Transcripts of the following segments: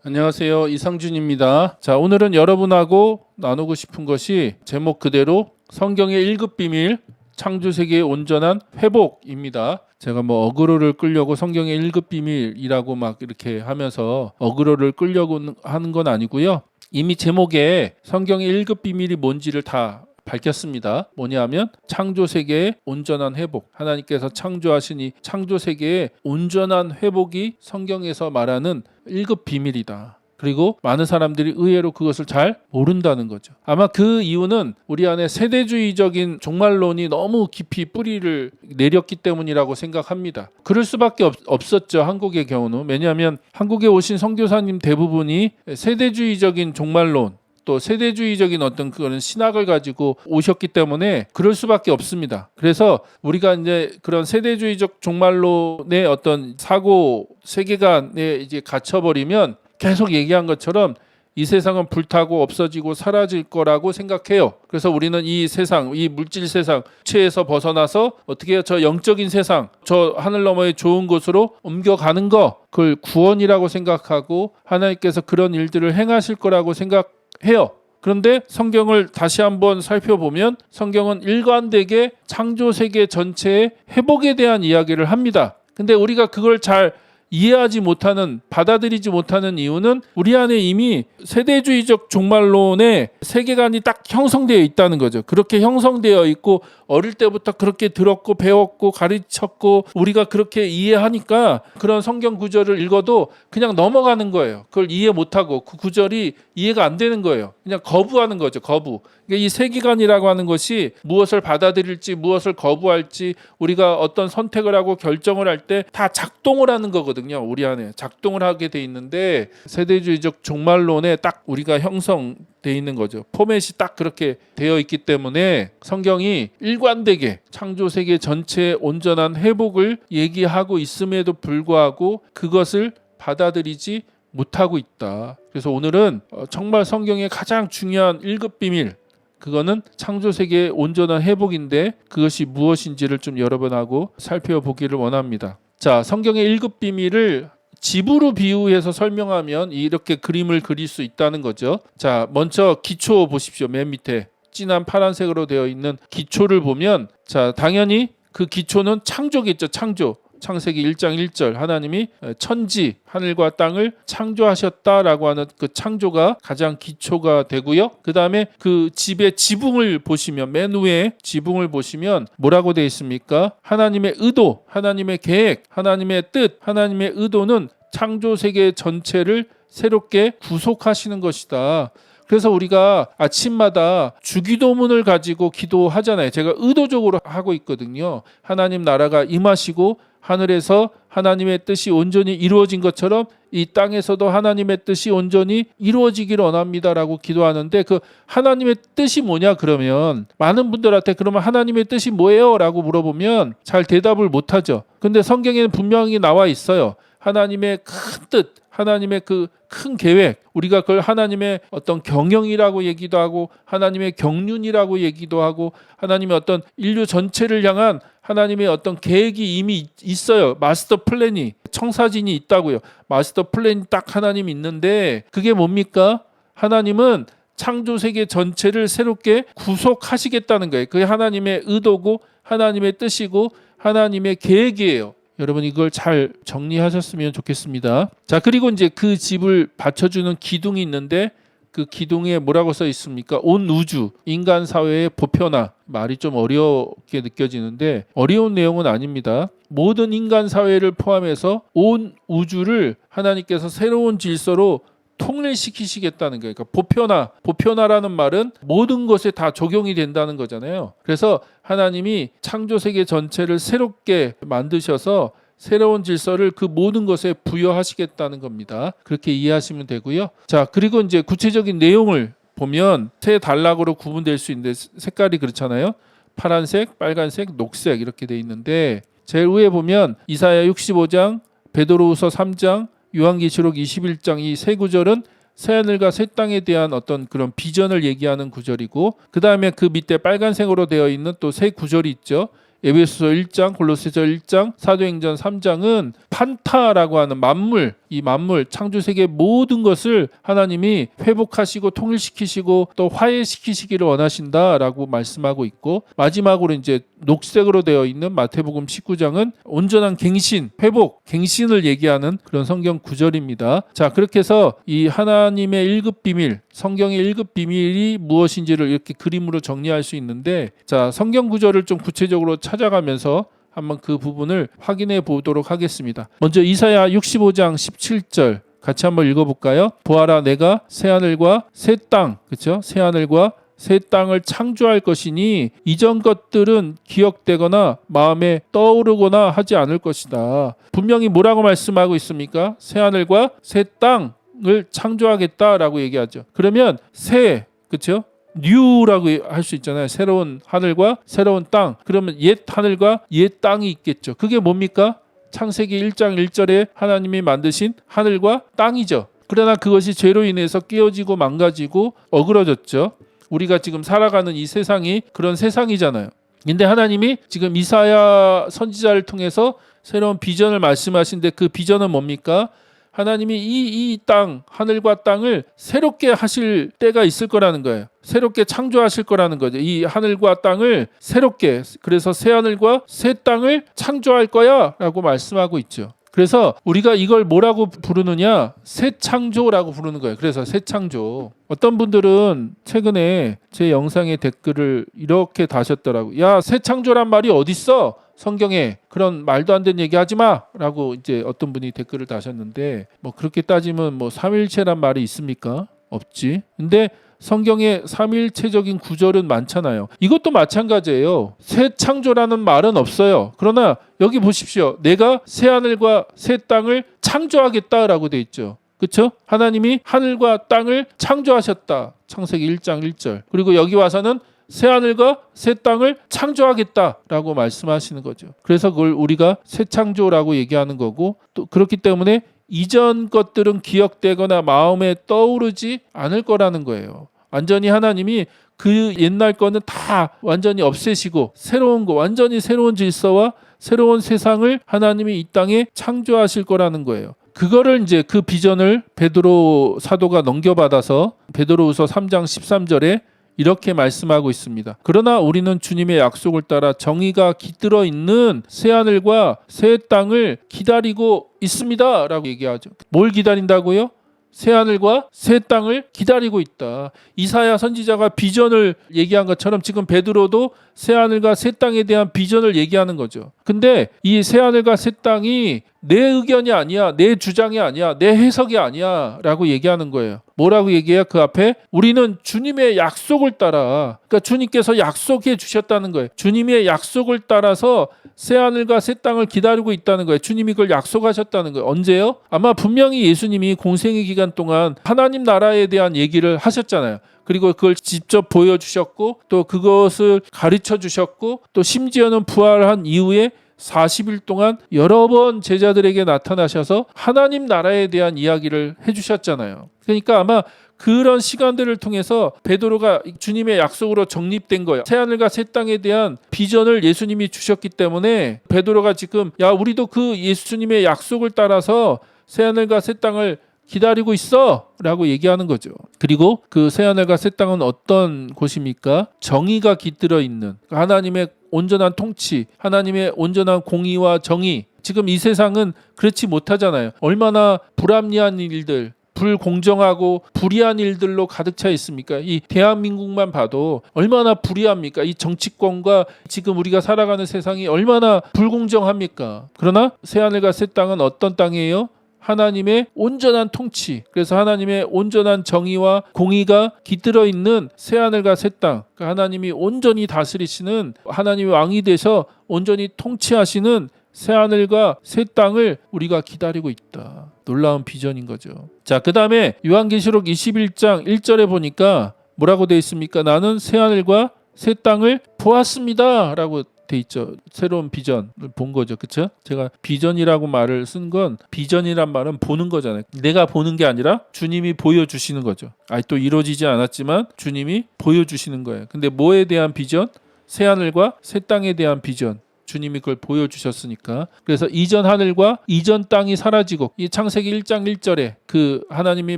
안녕하세요. 이상준입니다. 자, 오늘은 여러분하고 나누고 싶은 것이 제목 그대로 성경의 1급 비밀, 창조세계의 온전한 회복입니다. 제가 어그로를 끌려고 성경의 1급 비밀이라고 막 이렇게 하면서 어그로를 끌려고 하는 건 아니고요. 이미 제목에 성경의 1급 비밀이 뭔지를 다 밝혔습니다. 뭐냐면 창조세계의 온전한 회복. 하나님께서 창조하신 이 창조세계의 온전한 회복이 성경에서 말하는 1급 비밀이다. 그리고 많은 사람들이 의외로 그것을 잘 모른다는 거죠. 아마 그 이유는 우리 안에 세대주의적인 종말론이 너무 깊이 뿌리를 내렸기 때문이라고 생각합니다. 그럴 수밖에 없었죠. 한국의 경우는. 왜냐하면 한국에 오신 선교사님 대부분이 세대주의적인 종말론 또 세대주의적인 어떤 그런 신학을 가지고 오셨기 때문에 그럴 수밖에 없습니다. 그래서 우리가 이제 그런 세대주의적 종말론의 어떤 사고 세계관에 이제 갇혀버리면 계속 얘기한 것처럼 이 세상은 불타고 없어지고 사라질 거라고 생각해요. 그래서 우리는 이 세상, 이 물질 세상, 체에서 벗어나서 어떻게 해요? 저 영적인 세상, 저 하늘 너머의 좋은 곳으로 옮겨가는 거, 그걸 구원이라고 생각하고 하나님께서 그런 일들을 행하실 거라고 생각해요. 그런데 성경을 다시 한번 살펴보면 성경은 일관되게 창조세계 전체의 회복에 대한 이야기를 합니다. 근데 우리가 그걸 잘 이해하지 못하는, 받아들이지 못하는 이유는 우리 안에 이미 세대주의적 종말론의 세계관이 딱 형성되어 있다는 거죠. 그렇게 형성되어 있고 어릴 때부터 그렇게 들었고 배웠고 가르쳤고 우리가 그렇게 이해하니까 그런 성경 구절을 읽어도 그냥 넘어가는 거예요. 그걸 이해 못하고 그 구절이 이해가 안 되는 거예요. 그냥 거부하는 거죠. 거부. 이 세계관이라고 하는 것이 무엇을 받아들일지 무엇을 거부할지 우리가 어떤 선택을 하고 결정을 할 때 다 작동을 하는 거거든요. 우리 안에 작동을 하게 돼 있는데 세대주의적 종말론에 딱 우리가 형성돼 있는 거죠. 포맷이 딱 그렇게 되어 있기 때문에 성경이 일관되게 창조세계 전체의 온전한 회복을 얘기하고 있음에도 불구하고 그것을 받아들이지 못하고 있다. 그래서 오늘은 정말 성경의 가장 중요한 1급 비밀, 그거는 창조세계의 온전한 회복인데 그것이 무엇인지를 좀 여러분하고 살펴보기를 원합니다. 자, 성경의 1급 비밀을 집으로 비유해서 설명하면 이렇게 그림을 그릴 수 있다는 거죠. 자, 먼저 기초 보십시오. 맨 밑에 진한 파란색으로 되어 있는 기초를 보면 자, 당연히 그 기초는 창조겠죠. 창조. 창세기 1장 1절 하나님이 천지 하늘과 땅을 창조하셨다라고 하는 그 창조가 가장 기초가 되고요. 그 다음에 그 집의 지붕을 보시면 맨 위에 지붕을 보시면 뭐라고 되어 있습니까? 하나님의 의도, 하나님의 계획, 하나님의 뜻, 하나님의 의도는 창조세계 전체를 새롭게 구속하시는 것이다. 그래서 우리가 아침마다 주기도문을 가지고 기도하잖아요. 제가 의도적으로 하고 있거든요. 하나님 나라가 임하시고 하늘에서 하나님의 뜻이 온전히 이루어진 것처럼 이 땅에서도 하나님의 뜻이 온전히 이루어지기를 원합니다라고 기도하는데 그 하나님의 뜻이 뭐냐 그러면 많은 분들한테 그러면 하나님의 뜻이 뭐예요? 라고 물어보면 잘 대답을 못하죠. 근데 성경에는 분명히 나와 있어요. 하나님의 큰 뜻, 하나님의 그 큰 계획, 우리가 그걸 하나님의 어떤 경영이라고 얘기도 하고 하나님의 경륜이라고 얘기도 하고 하나님의 어떤 인류 전체를 향한 하나님의 어떤 계획이 이미 있어요. 마스터 플랜이, 청사진이 있다고요. 마스터 플랜이 딱 하나님이 있는데 그게 뭡니까? 하나님은 창조세계 전체를 새롭게 구속하시겠다는 거예요. 그게 하나님의 의도고 하나님의 뜻이고 하나님의 계획이에요. 여러분 이걸 잘 정리하셨으면 좋겠습니다. 자, 그리고 이제 그 집을 받쳐주는 기둥이 있는데 그 기둥에 뭐라고 써 있습니까? 온 우주, 인간 사회의 보편화. 말이 좀 어렵게 느껴지는데 어려운 내용은 아닙니다. 모든 인간 사회를 포함해서 온 우주를 하나님께서 새로운 질서로 통일시키시겠다는 거예요. 그러니까 보편화라는 말은 모든 것에 다 적용이 된다는 거잖아요. 그래서 하나님이 창조세계 전체를 새롭게 만드셔서 새로운 질서를 그 모든 것에 부여하시겠다는 겁니다. 그렇게 이해하시면 되고요. 자, 그리고 이제 구체적인 내용을 보면 세 단락으로 구분될 수 있는데 색깔이 그렇잖아요. 파란색, 빨간색, 녹색 이렇게 돼 있는데 제일 위에 보면 이사야 65장, 베드로후서 3장, 요한계시록 21장 이 세 구절은 새하늘과 새 땅에 대한 어떤 그런 비전을 얘기하는 구절이고 그 다음에 그 밑에 빨간색으로 되어 있는 또 세 구절이 있죠. 에베소서 1장, 골로새서 1장, 사도행전 3장은 판타라고 하는 만물, 이 만물 창조세계 모든 것을 하나님이 회복하시고 통일시키시고 또 화해시키시기를 원하신다라고 말씀하고 있고, 마지막으로 이제 녹색으로 되어 있는 마태복음 19장은 온전한 갱신, 회복, 갱신을 얘기하는 그런 성경 구절입니다. 자, 그렇게 해서 이 하나님의 1급 비밀, 성경의 1급 비밀이 무엇인지를 이렇게 그림으로 정리할 수 있는데, 자, 성경 구절을 좀 구체적으로 찾아가면서 한번 그 부분을 확인해 보도록 하겠습니다. 먼저 이사야 65장 17절 같이 한번 읽어볼까요? 보아라, 내가 새하늘과 새 땅, 그렇죠? 새하늘과 새 땅을 창조할 것이니 이전 것들은 기억되거나 마음에 떠오르거나 하지 않을 것이다. 분명히 뭐라고 말씀하고 있습니까? 새하늘과 새 땅을 창조하겠다라고 얘기하죠. 그러면 새, 그렇죠? 뉴라고 할 수 있잖아요. 새로운 하늘과 새로운 땅. 그러면 옛 하늘과 옛 땅이 있겠죠. 그게 뭡니까? 창세기 1장 1절에 하나님이 만드신 하늘과 땅이죠. 그러나 그것이 죄로 인해서 깨어지고 망가지고 어그러졌죠. 우리가 지금 살아가는 이 세상이 그런 세상이잖아요. 근데 하나님이 지금 이사야 선지자를 통해서 새로운 비전을 말씀하신데, 그 비전은 뭡니까? 하나님이 이 땅, 하늘과 땅을 새롭게 하실 때가 있을 거라는 거예요. 새롭게 창조하실 거라는 거죠. 이 하늘과 땅을 새롭게, 그래서 새 하늘과 새 땅을 창조할 거야 라고 말씀하고 있죠. 그래서 우리가 이걸 뭐라고 부르느냐? 새 창조라고 부르는 거예요. 그래서 새 창조. 어떤 분들은 최근에 제 영상에 댓글을 이렇게 다셨더라고요. 야, 새 창조란 말이 어딨어? 성경에 그런 말도 안 되는 얘기 하지 마 라고 이제 어떤 분이 댓글을 다셨는데, 뭐 그렇게 따지면 뭐 삼위일체란 말이 있습니까? 없지. 근데 성경에 삼위일체적인 구절은 많잖아요. 이것도 마찬가지예요. 새 창조라는 말은 없어요. 그러나 여기 보십시오. 내가 새 하늘과 새 땅을 창조하겠다라고 돼 있죠. 그렇죠? 하나님이 하늘과 땅을 창조하셨다. 창세기 1장 1절. 그리고 여기 와서는 새 하늘과 새 땅을 창조하겠다라고 말씀하시는 거죠. 그래서 그걸 우리가 새 창조라고 얘기하는 거고, 또 그렇기 때문에 이전 것들은 기억되거나 마음에 떠오르지 않을 거라는 거예요. 완전히 하나님이 그 옛날 거는 다 완전히 없애시고 새로운 거, 완전히 새로운 질서와 새로운 세상을 하나님이 이 땅에 창조하실 거라는 거예요. 그거를 이제 그 비전을 베드로 사도가 넘겨받아서 베드로후서 3장 13절에 이렇게 말씀하고 있습니다. 그러나 우리는 주님의 약속을 따라 정의가 깃들어 있는 새 하늘과 새 땅을 기다리고 있습니다 라고 얘기하죠. 뭘 기다린다고요? 새 하늘과 새 땅을 기다리고 있다. 이사야 선지자가 비전을 얘기한 것처럼 지금 베드로도 새 하늘과 새 땅에 대한 비전을 얘기하는 거죠. 근데 이 새 하늘과 새 땅이 내 의견이 아니야, 내 주장이 아니야, 내 해석이 아니야 라고 얘기하는 거예요. 뭐라고 얘기해요? 그 앞에 우리는 주님의 약속을 따라, 그러니까 주님께서 약속해 주셨다는 거예요. 주님의 약속을 따라서 새 하늘과 새 땅을 기다리고 있다는 거예요. 주님이 그걸 약속하셨다는 거예요. 언제요? 아마 분명히 예수님이 공생의 기간 동안 하나님 나라에 대한 얘기를 하셨잖아요. 그리고 그걸 직접 보여주셨고 또 그것을 가르쳐 주셨고 또 심지어는 부활한 이후에 40일 동안 여러 번 제자들에게 나타나셔서 하나님 나라에 대한 이야기를 해주셨잖아요. 그러니까 아마 그런 시간들을 통해서 베드로가 주님의 약속으로 정립된 거예요. 새 하늘과 새 땅에 대한 비전을 예수님이 주셨기 때문에 베드로가 지금 야, 우리도 그 예수님의 약속을 따라서 새 하늘과 새 땅을 기다리고 있어 라고 얘기하는 거죠. 그리고 그 새 하늘과 새 땅은 어떤 곳입니까? 정의가 깃들어 있는 하나님의 온전한 통치, 하나님의 온전한 공의와 정의. 지금 이 세상은 그렇지 못하잖아요. 얼마나 불합리한 일들, 불공정하고 불의한 일들로 가득 차 있습니까? 이 대한민국만 봐도 얼마나 불의합니까? 이 정치권과 지금 우리가 살아가는 세상이 얼마나 불공정합니까? 그러나 새하늘과 새 땅은 어떤 땅이에요? 하나님의 온전한 통치, 그래서 하나님의 온전한 정의와 공의가 깃들어 있는 새하늘과 새 땅, 그러니까 하나님이 온전히 다스리시는, 하나님이 왕이 되셔 온전히 통치하시는 새하늘과 새 땅을 우리가 기다리고 있다. 놀라운 비전인 거죠. 자, 그 다음에 요한계시록 21장 1절에 보니까 뭐라고 되어 있습니까? 나는 새하늘과 새 땅을 보았습니다 라고 돼 있죠. 새로운 비전을 본 거죠. 그렇죠? 제가 비전이라고 말을 쓴 건, 비전이란 말은 보는 거잖아요. 내가 보는 게 아니라 주님이 보여주시는 거죠. 또 이루어지지 않았지만 주님이 보여주시는 거예요. 근데 뭐에 대한 비전? 새하늘과 새 땅에 대한 비전. 주님이 그걸 보여주셨으니까. 그래서 이전 하늘과 이전 땅이 사라지고 이 창세기 1장 1절에 그 하나님이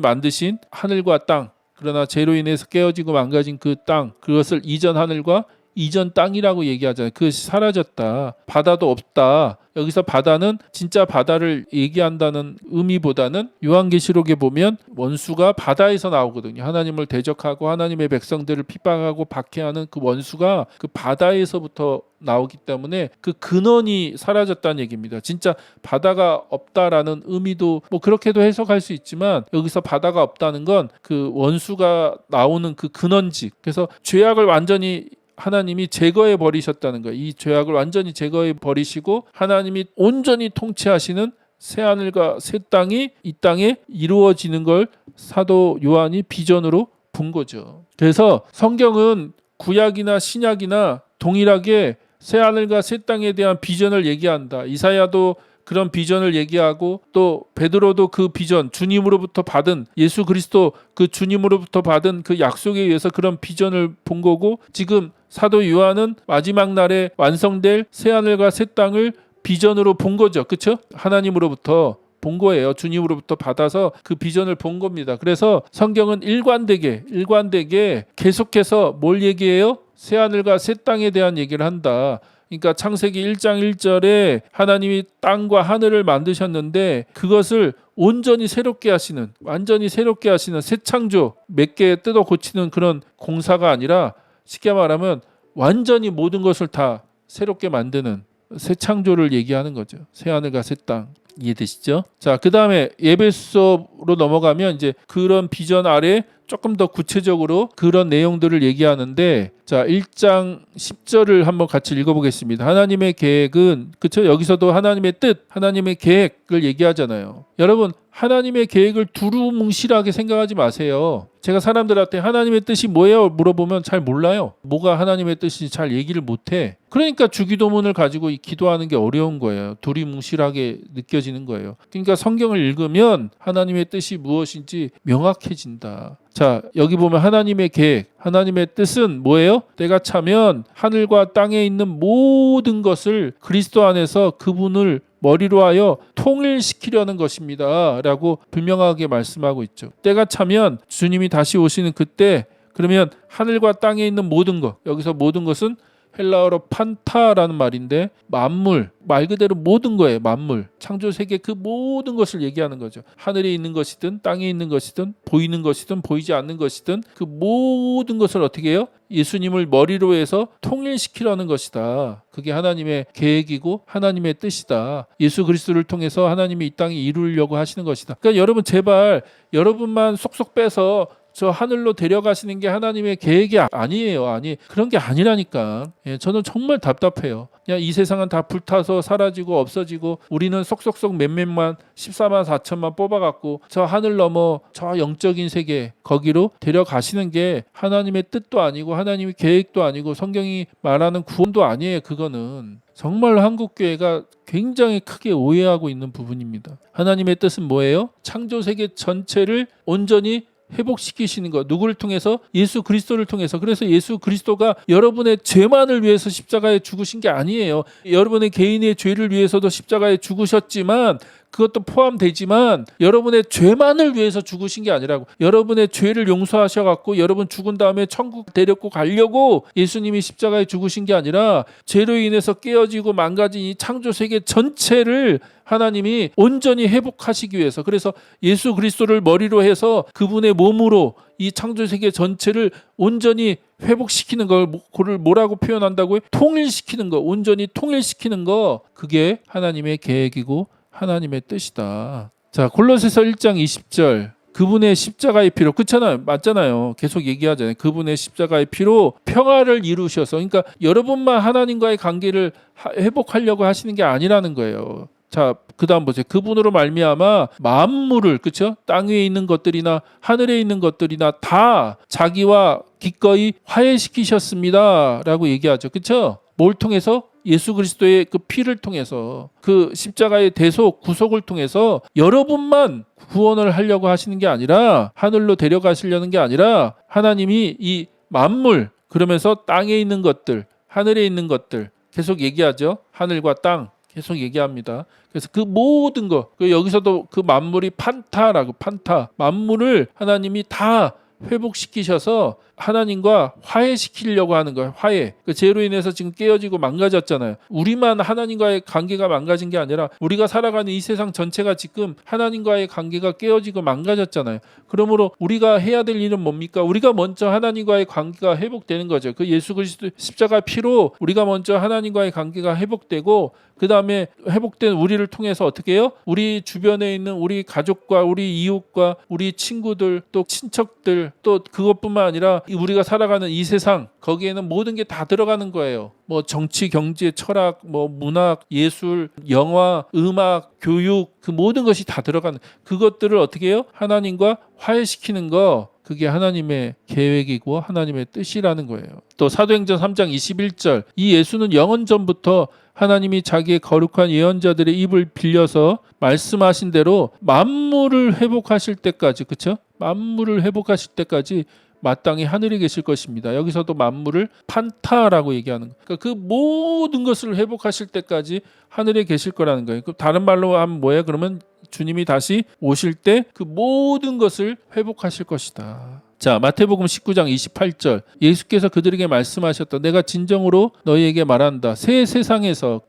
만드신 하늘과 땅, 그러나 죄로 인해서 깨어지고 망가진 그 땅, 그것을 이전 하늘과 이전 땅이라고 얘기하잖아요. 그것이 사라졌다. 바다도 없다. 여기서 바다는 진짜 바다를 얘기한다는 의미보다는 요한계시록에 보면 원수가 바다에서 나오거든요. 하나님을 대적하고 하나님의 백성들을 핍박하고 박해하는 그 원수가 그 바다에서부터 나오기 때문에 그 근원이 사라졌다는 얘기입니다. 진짜 바다가 없다라는 의미도 뭐 그렇게도 해석할 수 있지만 여기서 바다가 없다는 건 그 원수가 나오는 그 근원지. 그래서 죄악을 완전히 하나님이 제거해 버리셨다는 거예요. 이 죄악을 완전히 제거해 버리시고 하나님이 온전히 통치하시는 새 하늘과 새 땅이 이 땅에 이루어지는 걸 사도 요한이 비전으로 본 거죠. 그래서 성경은 구약이나 신약이나 동일하게 새 하늘과 새 땅에 대한 비전을 얘기한다. 이사야도 그런 비전을 얘기하고 또 베드로도 그 비전, 주님으로부터 받은 예수 그리스도 그 주님으로부터 받은 그 약속에 의해서 그런 비전을 본 거고, 지금 사도 요한은 마지막 날에 완성될 새 하늘과 새 땅을 비전으로 본 거죠. 그렇죠? 하나님으로부터 본 거예요. 주님으로부터 받아서 그 비전을 본 겁니다. 그래서 성경은 일관되게 계속해서 뭘 얘기해요? 새 하늘과 새 땅에 대한 얘기를 한다. 그러니까 창세기 1장 1절에 하나님이 땅과 하늘을 만드셨는데 그것을 온전히 새롭게 하시는, 완전히 새롭게 하시는 새 창조, 몇 개 뜯어 고치는 그런 공사가 아니라 쉽게 말하면 완전히 모든 것을 다 새롭게 만드는 새 창조를 얘기하는 거죠. 새 하늘과 새 땅. 이해되시죠? 자, 그 다음에 에베소로 넘어가면 이제 그런 비전 아래 조금 더 구체적으로 그런 내용들을 얘기하는데, 자, 1장 10절을 한번 같이 읽어보겠습니다. 하나님의 계획은, 그렇죠? 여기서도 하나님의 뜻, 하나님의 계획을 얘기하잖아요. 여러분, 하나님의 계획을 두루뭉실하게 생각하지 마세요. 제가 사람들한테 하나님의 뜻이 뭐예요? 물어보면 잘 몰라요. 뭐가 하나님의 뜻인지 잘 얘기를 못해. 그러니까 주기도문을 가지고 기도하는 게 어려운 거예요. 두리뭉실하게 느껴지는 거예요. 그러니까 성경을 읽으면 하나님의 뜻이 무엇인지 명확해진다. 자, 여기 보면 하나님의 계획, 하나님의 뜻은 뭐예요? 때가 차면 하늘과 땅에 있는 모든 것을 그리스도 안에서 그분을 머리로 하여 통일시키려는 것입니다 라고 분명하게 말씀하고 있죠. 때가 차면 주님이 다시 오시는 그때, 그러면 하늘과 땅에 있는 모든 것, 여기서 모든 것은 헬라어로 판타라는 말인데 만물, 말 그대로 모든 거예요. 만물, 창조세계 그 모든 것을 얘기하는 거죠. 하늘에 있는 것이든 땅에 있는 것이든 보이는 것이든 보이지 않는 것이든 그 모든 것을 어떻게 해요? 예수님을 머리로 해서 통일시키려는 것이다. 그게 하나님의 계획이고 하나님의 뜻이다. 예수 그리스도를 통해서 하나님이 이 땅에 이루려고 하시는 것이다. 그러니까 여러분, 제발 여러분만 쏙쏙 빼서 저 하늘로 데려가시는 게 하나님의 계획이 아니에요. 그런 게 아니라니까. 저는 정말 답답해요. 그냥 이 세상은 다 불타서 사라지고 없어지고 우리는 쏙쏙쏙 몇몇만 14만 4천만 뽑아갖고 저 하늘 넘어 저 영적인 세계 거기로 데려가시는 게 하나님의 뜻도 아니고 하나님의 계획도 아니고 성경이 말하는 구원도 아니에요. 그거는 정말 한국교회가 굉장히 크게 오해하고 있는 부분입니다. 하나님의 뜻은 뭐예요? 창조세계 전체를 온전히 회복시키시는 것. 누구를 통해서? 예수 그리스도를 통해서. 그래서 예수 그리스도가 여러분의 죄만을 위해서 십자가에 죽으신 게 아니에요. 여러분의 개인의 죄를 위해서도 십자가에 죽으셨지만, 그것도 포함되지만 여러분의 죄만을 위해서 죽으신 게 아니라고. 여러분의 죄를 용서하셔갖고 여러분 죽은 다음에 천국 데리고 가려고 예수님이 십자가에 죽으신 게 아니라 죄로 인해서 깨어지고 망가진 이 창조세계 전체를 하나님이 온전히 회복하시기 위해서, 그래서 예수 그리스도를 머리로 해서 그분의 몸으로 이 창조세계 전체를 온전히 회복시키는 걸, 그걸 뭐라고 표현한다고요? 통일시키는 거, 온전히 통일시키는 거, 그게 하나님의 계획이고 하나님의 뜻이다. 자, 골로새서 1장 20절. 그분의 십자가의 피로, 그렇잖아요, 맞잖아요. 계속 얘기하잖아요. 그분의 십자가의 피로 평화를 이루셔서, 그러니까 여러분만 하나님과의 관계를 회복하려고 하시는 게 아니라는 거예요. 자, 그 다음 보세요. 그분으로 말미암아 만물을, 그렇죠? 땅 위에 있는 것들이나 하늘에 있는 것들이나 다 자기와 기꺼이 화해시키셨습니다 라고 얘기하죠. 그렇죠? 뭘 통해서? 예수 그리스도의 그 피를 통해서, 그 십자가의 대속, 구속을 통해서 여러분만 구원을 하려고 하시는 게 아니라, 하늘로 데려가시려는 게 아니라 하나님이 이 만물, 그러면서 땅에 있는 것들, 하늘에 있는 것들, 계속 얘기하죠. 하늘과 땅 계속 얘기합니다. 그래서 그 모든 거, 여기서도 그 만물이 판타라고, 판타, 만물을 하나님이 다 회복시키셔서 하나님과 화해시키려고 하는 거예요. 화해. 그 죄로 인해서 지금 깨어지고 망가졌잖아요. 우리만 하나님과의 관계가 망가진 게 아니라 우리가 살아가는 이 세상 전체가 지금 하나님과의 관계가 깨어지고 망가졌잖아요. 그러므로 우리가 해야 될 일은 뭡니까? 우리가 먼저 하나님과의 관계가 회복되는 거죠. 그 예수 그리스도 십자가 피로 우리가 먼저 하나님과의 관계가 회복되고, 그 다음에 회복된 우리를 통해서 어떻게 해요? 우리 주변에 있는 우리 가족과 우리 이웃과 우리 친구들, 또 친척들, 또 그것뿐만 아니라 우리가 살아가는 이 세상, 거기에는 모든 게 다 들어가는 거예요. 뭐 정치, 경제, 철학, 뭐 문학, 예술, 영화, 음악, 교육, 그 모든 것이 다 들어가는, 그것들을 어떻게 해요? 하나님과 화해시키는 거, 그게 하나님의 계획이고 하나님의 뜻이라는 거예요. 또 사도행전 3장 21절, 이 예수는 영원 전부터 하나님이 자기의 거룩한 예언자들의 입을 빌려서 말씀하신 대로 만물을 회복하실 때까지, 그렇죠? 만물을 회복하실 때까지 마땅히 하늘에 계실 것입니다. 여기서도 만물을 판타라고 얘기하는 거예요. 그러니까 그 모든 것을 회복하실 때까지 하늘에 계실 거라는 거예요. 다른 말로 하면 뭐예요? 그러면 주님이 다시 오실 때 그 모든 것을 회복하실 것이다. 자, 마태복음 19장 28절, 예수께서 그들에게 말씀하셨다. 내가 진정으로 너희에게 말한다. 새 세상에서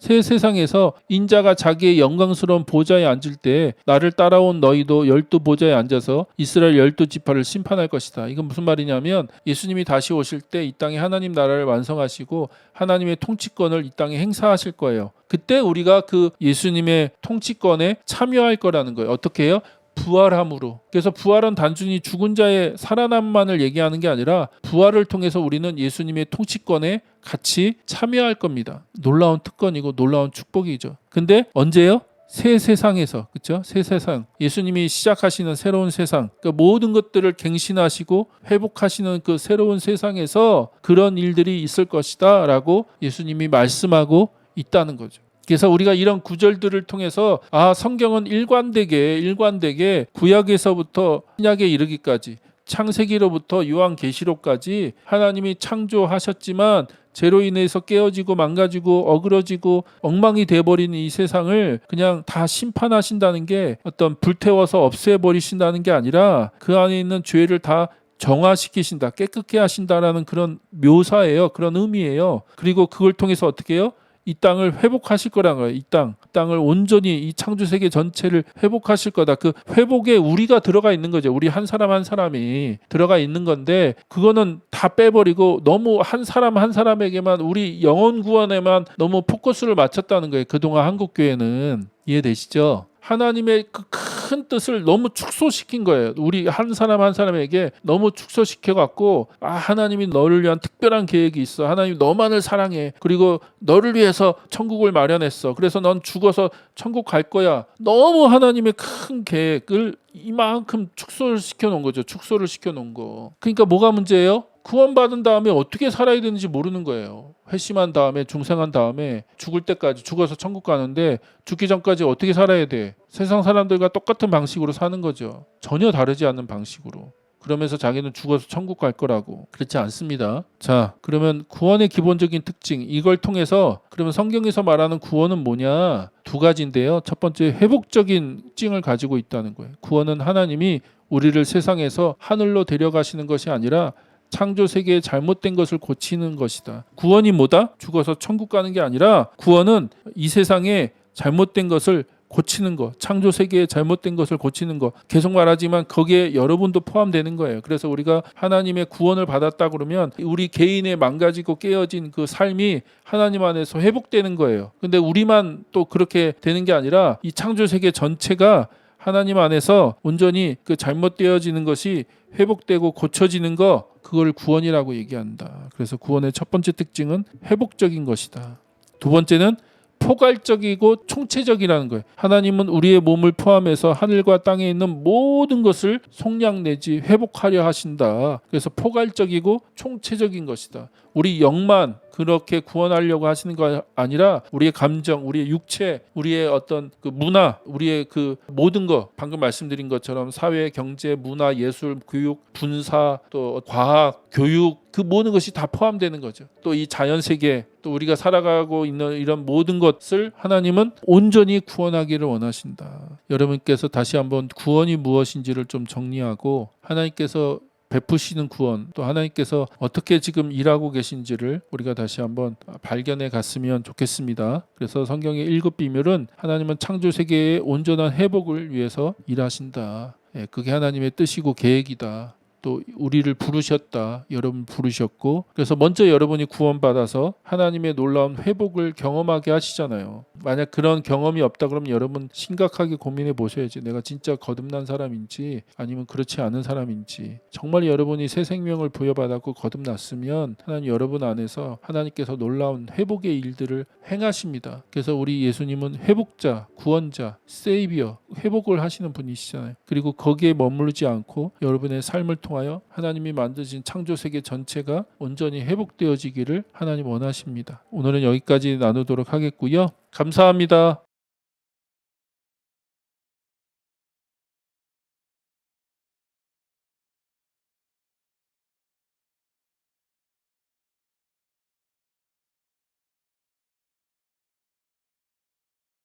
인자가 자기의 영광스러운 보좌에 앉을 때 나를 따라온 너희도 12보좌에 앉아서 이스라엘 12지파를 심판할 것이다. 이건 무슨 말이냐면, 예수님이 다시 오실 때 이 땅에 하나님 나라를 완성하시고 하나님의 통치권을 이 땅에 행사하실 거예요. 그때 우리가 그 예수님의 통치권에 참여할 거라는 거예요. 어떻게 해요? 부활함으로. 그래서 부활은 단순히 죽은 자의 살아남만을 얘기하는 게 아니라 부활을 통해서 우리는 예수님의 통치권에 같이 참여할 겁니다. 놀라운 특권이고 놀라운 축복이죠. 근데 언제요? 새 세상에서, 그렇죠? 새 세상, 예수님이 시작하시는 새로운 세상, 그러니까 모든 것들을 갱신하시고 회복하시는 그 새로운 세상에서 그런 일들이 있을 것이다 라고 예수님이 말씀하고 있다는 거죠. 그래서 우리가 이런 구절들을 통해서 성경은 일관되게 구약에서부터 신약에 이르기까지, 창세기로부터 요한계시록까지 하나님이 창조하셨지만 죄로 인해서 깨어지고 망가지고 어그러지고 엉망이 돼버린 이 세상을 그냥 다 심판하신다는 게, 어떤 불태워서 없애버리신다는 게 아니라 그 안에 있는 죄를 다 정화시키신다, 깨끗게 하신다라는 그런 묘사예요. 그런 의미예요. 그리고 그걸 통해서 어떻게 해요? 이 땅을 회복하실 거라는 거예요. 이 땅을 온전히, 이 창조 세계 전체를 회복하실 거다. 그 회복에 우리가 들어가 있는 거죠. 우리 한 사람 한 사람이 들어가 있는 건데, 그거는 다 빼버리고 너무 한 사람 한 사람에게만, 우리 영혼 구원에만 너무 포커스를 맞췄다는 거예요. 그동안 한국교회는. 이해되시죠? 하나님의 그 큰 뜻을 너무 축소시킨 거예요. 우리 한 사람 한 사람에게 너무 축소시켜갖고, 하나님이 너를 위한 특별한 계획이 있어. 하나님 너만을 사랑해. 그리고 너를 위해서 천국을 마련했어. 그래서 넌 죽어서 천국 갈 거야. 너무 하나님의 큰 계획을 이만큼 축소를 시켜놓은 거죠. 축소를 시켜놓은 거. 그러니까 뭐가 문제예요? 구원받은 다음에 어떻게 살아야 되는지 모르는 거예요. 회심한 다음에, 중생한 다음에 죽을 때까지, 죽어서 천국 가는데 죽기 전까지 어떻게 살아야 돼? 세상 사람들과 똑같은 방식으로 사는 거죠. 전혀 다르지 않는 방식으로. 그러면서 자기는 죽어서 천국 갈 거라고. 그렇지 않습니다. 자, 그러면 구원의 기본적인 특징, 이걸 통해서 그러면 성경에서 말하는 구원은 뭐냐? 두 가지인데요. 첫 번째, 회복적인 특징을 가지고 있다는 거예요. 구원은 하나님이 우리를 세상에서 하늘로 데려가시는 것이 아니라 창조 세계의 잘못된 것을 고치는 것이다. 구원이 뭐다? 죽어서 천국 가는 게 아니라, 구원은 이 세상에 잘못된 것을 고치는 것, 창조 세계의 잘못된 것을 고치는 것. 계속 말하지만 거기에 여러분도 포함되는 거예요. 그래서 우리가 하나님의 구원을 받았다 그러면 우리 개인의 망가지고 깨어진 그 삶이 하나님 안에서 회복되는 거예요. 근데 우리만 또 그렇게 되는 게 아니라 이 창조 세계 전체가 하나님 안에서 온전히 그 잘못되어지는 것이 회복되고 고쳐지는 거, 그걸 구원이라고 얘기한다. 그래서 구원의 첫 번째 특징은 회복적인 것이다. 두 번째는 포괄적이고 총체적이라는 거예요. 하나님은 우리의 몸을 포함해서 하늘과 땅에 있는 모든 것을 속량내지 회복하려 하신다. 그래서 포괄적이고 총체적인 것이다. 우리 영만 그렇게 구원하려고 하시는 거 아니라 우리의 감정, 우리의 육체, 우리의 어떤 그 문화, 우리의 그 모든 거, 방금 말씀드린 것처럼 사회, 경제, 문화, 예술, 교육, 군사, 또 과학, 교육, 그 모든 것이 다 포함되는 거죠. 또 이 자연 세계, 또 우리가 살아가고 있는 이런 모든 것을 하나님은 온전히 구원하기를 원하신다. 여러분께서 다시 한번 구원이 무엇인지를 좀 정리하고 하나님께서 베푸시는 구원, 또 하나님께서 어떻게 지금 일하고 계신지를 우리가 다시 한번 발견해 갔으면 좋겠습니다. 그래서 성경의 1급 비밀은 하나님은 창조 세계의 온전한 회복을 위해서 일하신다. 그게 하나님의 뜻이고 계획이다. 또 우리를 부르셨다. 여러분 부르셨고, 그래서 먼저 여러분이 구원받아서 하나님의 놀라운 회복을 경험하게 하시잖아요. 만약 그런 경험이 없다 그러면 여러분 심각하게 고민해 보셔야지. 내가 진짜 거듭난 사람인지 아니면 그렇지 않은 사람인지. 정말 여러분이 새 생명을 부여받았고 거듭났으면 하나님 여러분 안에서 하나님께서 놀라운 회복의 일들을 행하십니다. 그래서 우리 예수님은 회복자, 구원자, 세이비어, 회복을 하시는 분이시잖아요. 그리고 거기에 머무르지 않고 여러분의 삶을 통하여 하나님이 만드신 창조 세계 전체가 온전히 회복되어지기를 하나님 원하십니다. 오늘은 여기까지 나누도록 하겠고요. 감사합니다.